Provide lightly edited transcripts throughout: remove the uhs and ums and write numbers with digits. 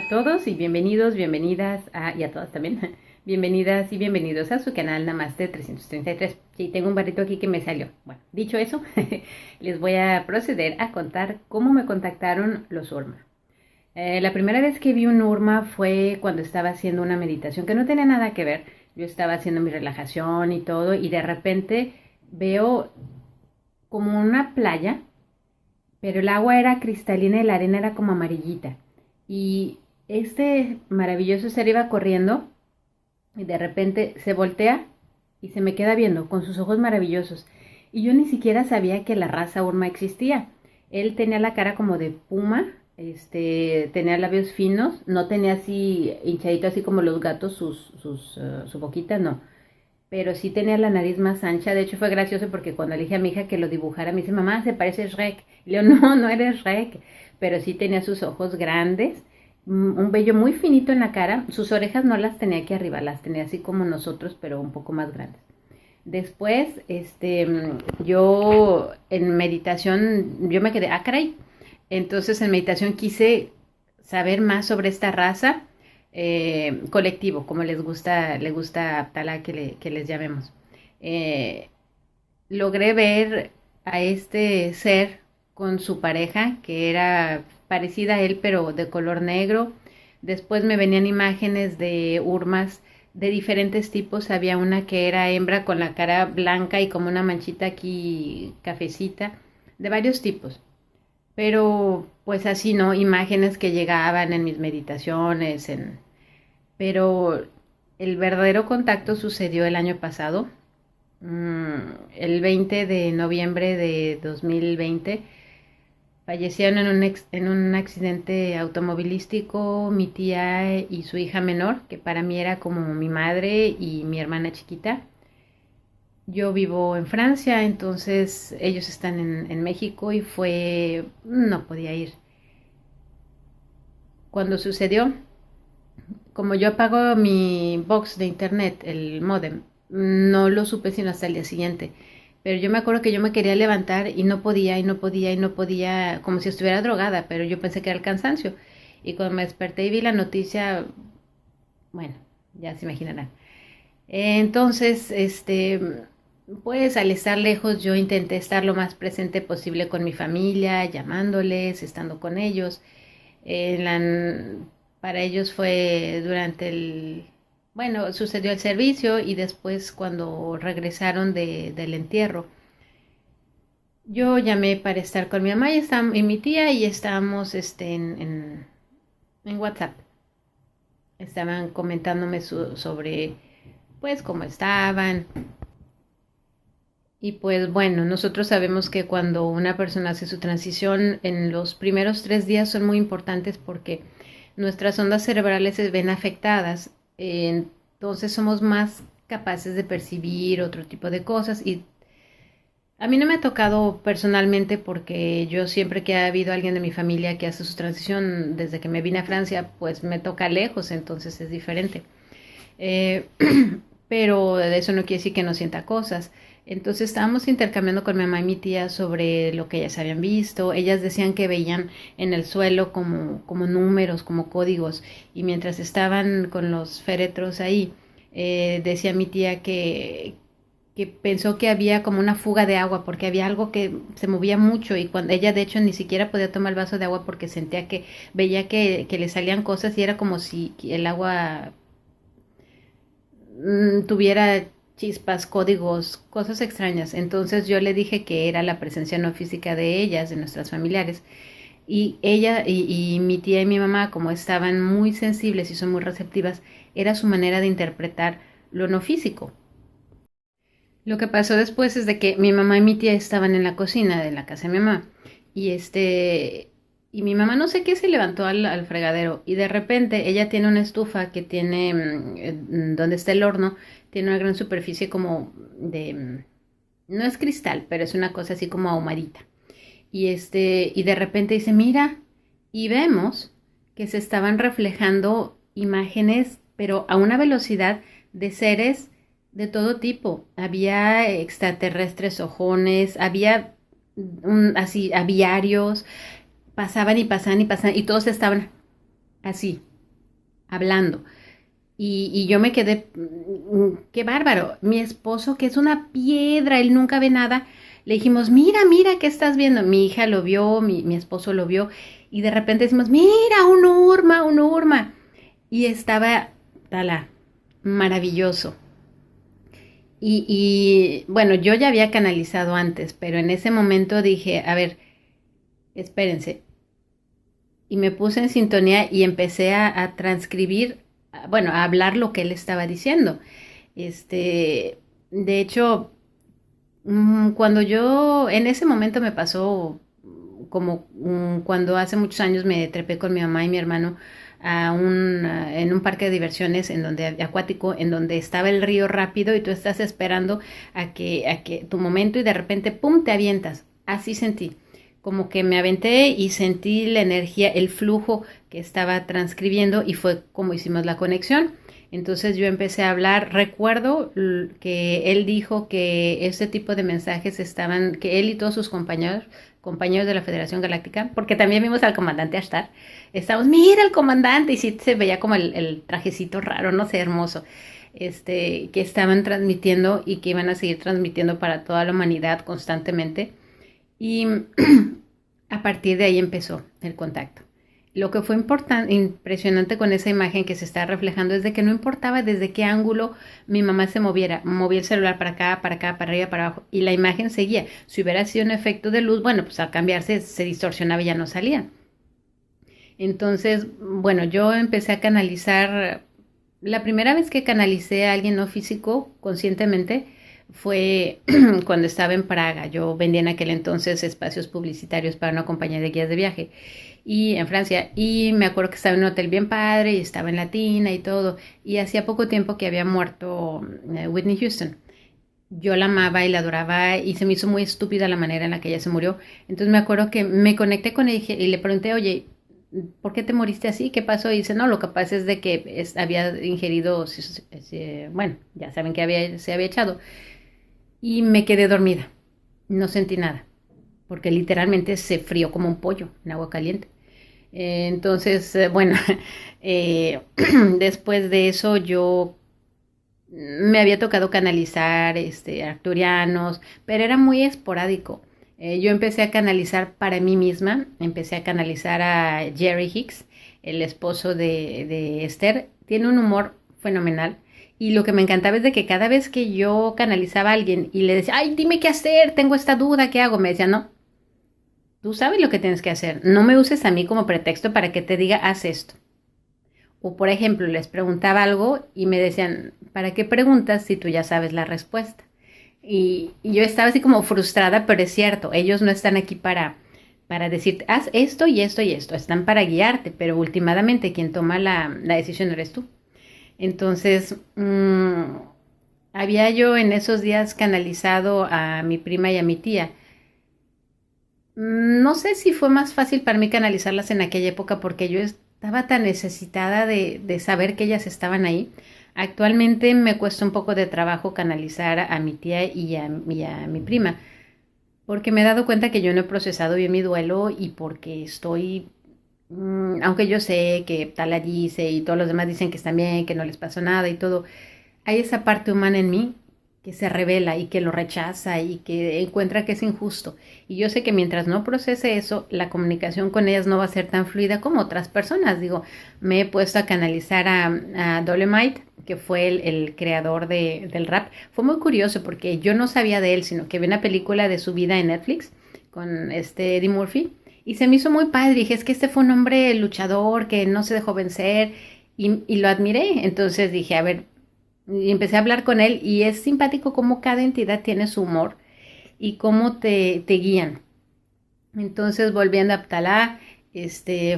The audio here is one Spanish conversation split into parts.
A todos y bienvenidos, bienvenidas y a todas también, bienvenidas y bienvenidos a su canal Namaste 333. Sí, tengo un barrito aquí que me salió. Bueno, dicho eso, les voy a proceder a contar cómo me contactaron los Urma. La primera vez que vi un Urma fue cuando estaba haciendo una meditación que no tenía nada que ver. Yo estaba haciendo mi relajación y todo y de repente veo como una playa, pero el agua era cristalina y la arena era como amarillita. Y este maravilloso ser iba corriendo y de repente se voltea y se me queda viendo con sus ojos maravillosos. Y yo ni siquiera sabía que la raza Urma existía. Él tenía la cara como de puma, tenía labios finos, no tenía así hinchadito así como los gatos, su boquita, no. Pero sí tenía la nariz más ancha. De hecho fue gracioso porque cuando le dije a mi hija que lo dibujara, me dice, mamá, se parece a Shrek. Y le digo, no, no eres Shrek. Pero sí tenía sus ojos grandes, un vello muy finito en la cara. Sus orejas no las tenía aquí arriba, las tenía así como nosotros, pero un poco más grandes. Después, yo en meditación, yo me quedé, caray. Entonces en meditación quise saber más sobre esta raza, colectivo, como le gusta a Tala que les llamemos. Eh, Logré ver a este ser con su pareja, que era parecida a él, pero de color negro. Después me venían imágenes de urmas de diferentes tipos. Había una que era hembra con la cara blanca y como una manchita aquí cafecita, de varios tipos. Pero pues así, ¿no? Imágenes que llegaban en mis meditaciones, pero el verdadero contacto sucedió el año pasado, el 20 de noviembre de 2020. Fallecieron en un accidente automovilístico mi tía y su hija menor, que para mí era como mi madre y mi hermana chiquita. Yo vivo en Francia, entonces ellos están en México y no podía ir. Cuando sucedió, como yo apago mi box de internet, el modem, no lo supe sino hasta el día siguiente. Pero yo me acuerdo que yo me quería levantar y no podía, y no podía, y no podía, como si estuviera drogada, pero yo pensé que era el cansancio. Y cuando me desperté y vi la noticia, bueno, ya se imaginarán. Entonces, pues al estar lejos yo intenté estar lo más presente posible con mi familia, llamándoles, estando con ellos. En la, para ellos fue bueno, sucedió el servicio y después cuando regresaron del entierro. Yo llamé para estar con mi mamá y mi tía y estábamos en WhatsApp. Estaban comentándome sobre pues cómo estaban. Y pues bueno, nosotros sabemos que cuando una persona hace su transición, en los primeros 3 días son muy importantes porque nuestras ondas cerebrales se ven afectadas. Entonces somos más capaces de percibir otro tipo de cosas y a mí no me ha tocado personalmente porque yo siempre que ha habido alguien de mi familia que hace su transición desde que me vine a Francia, pues me toca lejos, entonces es diferente. Eh, pero de eso no quiere decir que no sienta cosas. Entonces estábamos intercambiando con mi mamá y mi tía sobre lo que ellas habían visto. Ellas decían que veían en el suelo como números, como códigos. Y mientras estaban con los féretros ahí, decía mi tía que pensó que había como una fuga de agua porque había algo que se movía mucho y cuando ella de hecho ni siquiera podía tomar el vaso de agua porque sentía que veía que le salían cosas y era como si el agua tuviera chispas, códigos, cosas extrañas. Entonces yo le dije que era la presencia no física de ellas, de nuestras familiares. Y ella y mi tía y mi mamá, como estaban muy sensibles y son muy receptivas, era su manera de interpretar lo no físico. Lo que pasó después es de que mi mamá y mi tía estaban en la cocina de la casa de mi mamá y y mi mamá no sé qué se levantó al fregadero y de repente ella tiene una estufa que tiene donde está el horno, tiene una gran superficie como no es cristal, pero es una cosa así como ahumadita. Y de repente dice, mira, y vemos que se estaban reflejando imágenes, pero a una velocidad de seres de todo tipo. Había extraterrestres ojones, había así aviarios, pasaban y pasaban y pasaban, y todos estaban así. hablando. Y yo me quedé, qué bárbaro. Mi esposo, que es una piedra, él nunca ve nada, le dijimos, mira, mira, ¿qué estás viendo? Mi hija lo vio, mi esposo lo vio, y de repente decimos, mira, un urma, un urma. Y estaba, tala, maravilloso. Bueno, yo ya había canalizado antes, pero en ese momento dije, a ver, espérense. Y me puse en sintonía y empecé a transcribir, bueno, a hablar lo que él estaba diciendo. De hecho, cuando yo, en ese momento me pasó como cuando hace muchos años me trepé con mi mamá y mi hermano en un parque de diversiones acuático, en donde estaba el río rápido y tú estás esperando a que tu momento y de repente, ¡pum!, te avientas. Así sentí. Como que me aventé y sentí la energía, el flujo que estaba transcribiendo y fue como hicimos la conexión. Entonces yo empecé a hablar, recuerdo que él dijo que este tipo de mensajes estaban, que él y todos sus compañeros de la Federación Galáctica, porque también vimos al comandante Ashtar, estábamos, mira el comandante, y sí se veía como el trajecito raro, no sé, hermoso, que estaban transmitiendo y que iban a seguir transmitiendo para toda la humanidad constantemente. Y a partir de ahí empezó el contacto. Lo que fue impresionante con esa imagen que se está reflejando es de que no importaba desde qué ángulo mi mamá se moviera, movía el celular para acá, para arriba, para abajo, y la imagen seguía. Si hubiera sido un efecto de luz, bueno, pues al cambiarse se distorsionaba y ya no salía. Entonces, bueno, yo empecé a canalizar, la primera vez que canalicé a alguien no físico conscientemente fue cuando estaba en Praga. Yo vendía en aquel entonces espacios publicitarios para una compañía de guías de viaje y en Francia, y me acuerdo que estaba en un hotel bien padre y estaba en Latina y todo, y hacía poco tiempo que había muerto Whitney Houston. Yo la amaba y la adoraba y se me hizo muy estúpida la manera en la que ella se murió. Entonces me acuerdo que me conecté con ella y le pregunté, oye, ¿por qué te moriste así? ¿Qué pasó? Y dice, no, lo que pasa es de que había ingerido, bueno, ya saben que se había echado. Y me quedé dormida, no sentí nada, porque literalmente se frió como un pollo en agua caliente. Entonces, bueno, después de eso yo me había tocado canalizar arcturianos, pero era muy esporádico. Yo empecé a canalizar para mí misma, empecé a canalizar a Jerry Hicks, el esposo de Esther. Tiene un humor fenomenal. Y lo que me encantaba es de que cada vez que yo canalizaba a alguien y le decía, ay, dime qué hacer, tengo esta duda, ¿qué hago? Me decía, no, tú sabes lo que tienes que hacer. No me uses a mí como pretexto para que te diga, haz esto. O por ejemplo, les preguntaba algo y me decían, ¿para qué preguntas si tú ya sabes la respuesta? Y yo estaba así como frustrada, pero es cierto, ellos no están aquí para decirte, haz esto y esto y esto. Están para guiarte, pero últimamente quien toma la decisión eres tú. Entonces, había yo en esos días canalizado a mi prima y a mi tía. No sé si fue más fácil para mí canalizarlas en aquella época porque yo estaba tan necesitada de saber que ellas estaban ahí. Actualmente me cuesta un poco de trabajo canalizar a mi tía y a mi prima porque me he dado cuenta que yo no he procesado bien mi duelo y porque estoy, aunque yo sé que tal allí dice y todos los demás dicen que están bien, que no les pasó nada y todo, hay esa parte humana en mí que se revela y que lo rechaza y que encuentra que es injusto. Y yo sé que mientras no procese eso, la comunicación con ellas no va a ser tan fluida como otras personas. Digo, me he puesto a canalizar a Dolemite, que fue el creador del rap. Fue muy curioso porque yo no sabía de él, sino que vi una película de su vida en Netflix con Eddie Murphy. Y se me hizo muy padre. Dije, es que este fue un hombre luchador que no se dejó vencer y lo admiré. Entonces dije, a ver, y empecé a hablar con él y es simpático cómo cada entidad tiene su humor y cómo te guían. Entonces, volviendo a Aptalá,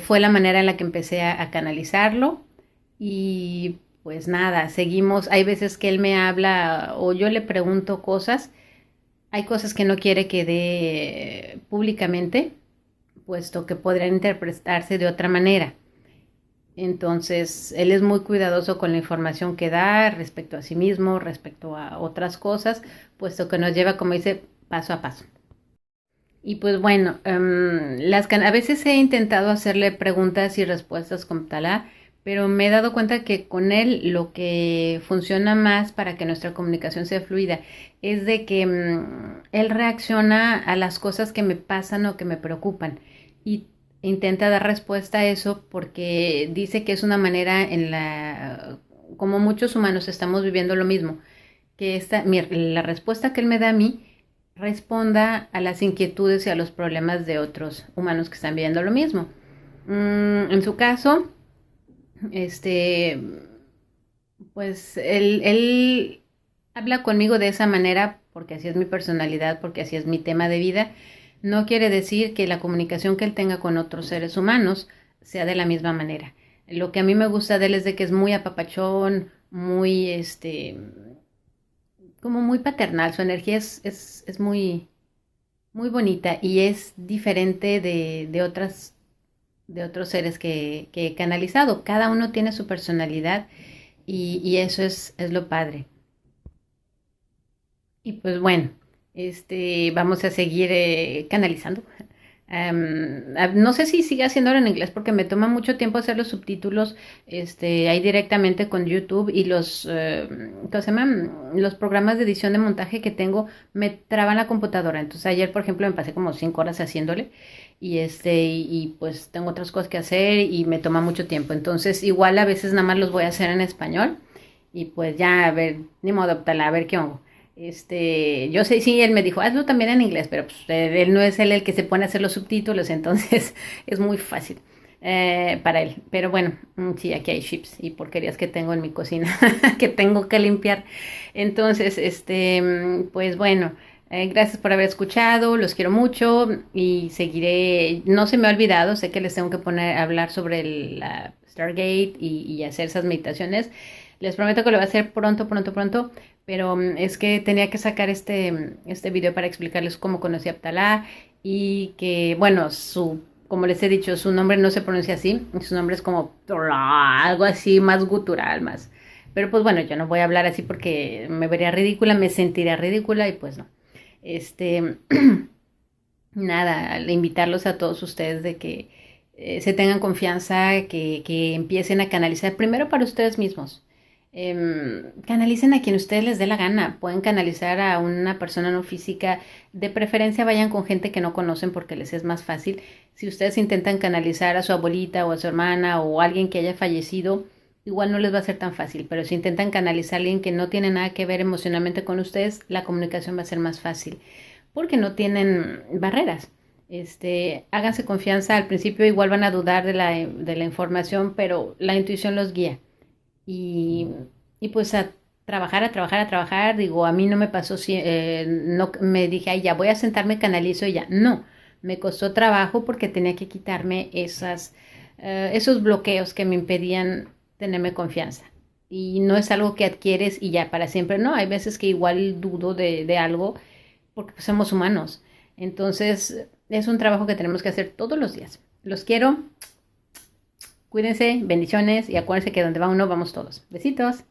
fue la manera en la que empecé a canalizarlo y pues nada, seguimos. Hay veces que él me habla o yo le pregunto cosas. Hay cosas que no quiere que dé públicamente, puesto que podrían interpretarse de otra manera. Entonces, él es muy cuidadoso con la información que da respecto a sí mismo, respecto a otras cosas, puesto que nos lleva, como dice, paso a paso. Y pues bueno, a veces he intentado hacerle preguntas y respuestas con Talá, pero me he dado cuenta que con él lo que funciona más para que nuestra comunicación sea fluida es de que él reacciona a las cosas que me pasan o que me preocupan y intenta dar respuesta a eso porque dice que es una manera en la, como muchos humanos estamos viviendo lo mismo, que la respuesta que él me da a mí responda a las inquietudes y a los problemas de otros humanos que están viviendo lo mismo. En su caso, este, pues él habla conmigo de esa manera porque así es mi personalidad, porque así es mi tema de vida. No quiere decir que la comunicación que él tenga con otros seres humanos sea de la misma manera. Lo que a mí me gusta de él es de que es muy apapachón, muy, como muy paternal. Su energía es muy, muy bonita y es diferente de otros seres que he canalizado. Cada uno tiene su personalidad y eso es lo padre. Y pues bueno, vamos a seguir canalizando. No sé si sigue haciéndolo en inglés porque me toma mucho tiempo hacer los subtítulos ahí directamente con YouTube y ¿cómo se llaman? Los programas de edición de montaje que tengo me traban la computadora. Entonces ayer, por ejemplo, me pasé como 5 horas haciéndole y pues tengo otras cosas que hacer y me toma mucho tiempo. Entonces igual a veces nada más los voy a hacer en español y pues ya a ver, ni modo, optala, a ver qué hago. Yo sé, sí, él me dijo, hazlo también en inglés, pero pues, él no es él el que se pone a hacer los subtítulos, entonces es muy fácil para él. Pero bueno, sí, aquí hay chips y porquerías que tengo en mi cocina que tengo que limpiar. Entonces, pues bueno, gracias por haber escuchado, los quiero mucho y seguiré, no se me ha olvidado, sé que les tengo que poner a hablar sobre la Stargate y hacer esas meditaciones. Les prometo que lo voy a hacer pronto, pronto, pronto, pero es que tenía que sacar este video para explicarles cómo conocí a Aptalá y que, bueno, como les he dicho, su nombre no se pronuncia así, su nombre es como algo así, más gutural, más. Pero pues bueno, yo no voy a hablar así porque me vería ridícula, me sentiría ridícula y pues no. Este, nada, invitarlos a todos ustedes de que se tengan confianza, que empiecen a canalizar primero para ustedes mismos. Canalicen a quien ustedes les dé la gana. Pueden canalizar a una persona no física. De preferencia vayan con gente que no conocen porque les es más fácil. Si ustedes intentan canalizar a su abuelita o a su hermana o a alguien que haya fallecido, igual no les va a ser tan fácil. Pero si intentan canalizar a alguien que no tiene nada que ver emocionalmente con ustedes, la comunicación va a ser más fácil porque no tienen barreras. Háganse confianza. Al principio igual van a dudar de la información, pero la intuición los guía y, y pues a trabajar, a trabajar, a trabajar. Digo, a mí no me pasó, no me dije, ay, ya voy a sentarme, canalizo y ya. No, me costó trabajo porque tenía que quitarme esos bloqueos que me impedían tenerme confianza. Y no es algo que adquieres y ya para siempre, no. Hay veces que igual dudo de algo porque pues, somos humanos. Entonces, es un trabajo que tenemos que hacer todos los días. Los quiero. Cuídense, bendiciones y acuérdense que donde va uno, vamos todos. Besitos.